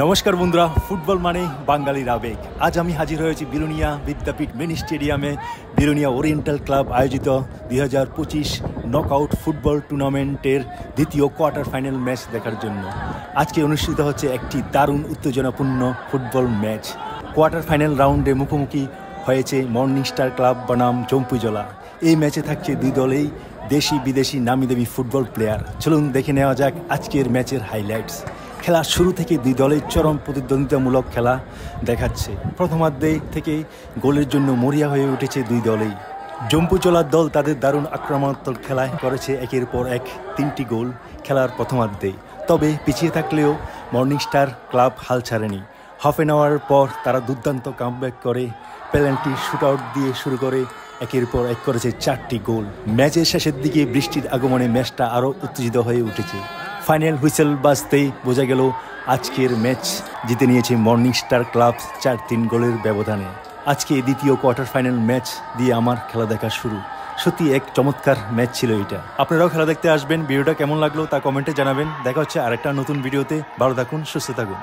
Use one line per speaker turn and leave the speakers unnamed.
নমস্কার বন্ধুরা, ফুটবল মানে বাঙালির আবেগ। আজ আমি হাজির হয়েছি বিলোনিয়া বিদ্যাপীঠ মিনি স্টেডিয়ামে বিলোনিয়া ওরিয়েন্টাল ক্লাব আয়োজিত 2025 নকআউট ফুটবল টুর্নামেন্টের দ্বিতীয় কোয়ার্টার ফাইনাল ম্যাচ দেখার জন্য। আজকে অনুষ্ঠিত হচ্ছে একটি দারুণ উত্তেজনাপূর্ণ ফুটবল ম্যাচ। কোয়ার্টার ফাইনাল রাউন্ডে মুখোমুখি হয়েছে মর্নিং স্টার ক্লাব বনাম জম্পুজলা। এই ম্যাচে থাকছে দুই দলেই দেশি বিদেশি নামিদামি ফুটবল প্লেয়ার। চলুন দেখে নেওয়া যাক আজকের ম্যাচের হাইলাইটস। খেলার শুরু থেকে দুই দলের চরম প্রতিদ্বন্দ্বিতামূলক খেলা দেখাচ্ছে। প্রথমার্ধে থেকে গোলের জন্য মরিয়া হয়ে উঠেছে দুই দলেই। জম্পুজলার দল তাদের দারুণ আক্রমণাত্মক খেলায় করেছে একের পর এক 3টি গোল খেলার প্রথমার্ধেই। তবে পিছিয়ে থাকলেও মর্নিং স্টার ক্লাব হাল ছাড়েনি। হাফ অ্যান আওয়ার পর তারা দুর্দান্ত কামব্যাক করে পেনাল্টি শুটআউট দিয়ে শুরু করে একের পর এক করেছে 4টি গোল। ম্যাচের শেষের দিকে বৃষ্টির আগমনে ম্যাচটা আরও উত্তেজিত হয়ে উঠেছে। ফাইনাল হুইসেল বাজতেই বোঝা গেল আজকের ম্যাচ জিতে নিয়েছে মর্নিং স্টার ক্লাব 4-3 গোলের ব্যবধানে। আজকে দ্বিতীয় কোয়ার্টার ফাইনাল ম্যাচ দিয়ে আমার খেলা দেখা শুরু। সত্যি এক চমৎকার ম্যাচ ছিল এটা। আপনারাও খেলা দেখতে আসবেন। ভিডিওটা কেমন লাগলো তা কমেন্টে জানাবেন। দেখা হচ্ছে আরেকটা নতুন ভিডিওতে। ভালো থাকুন, সুস্থ থাকুন।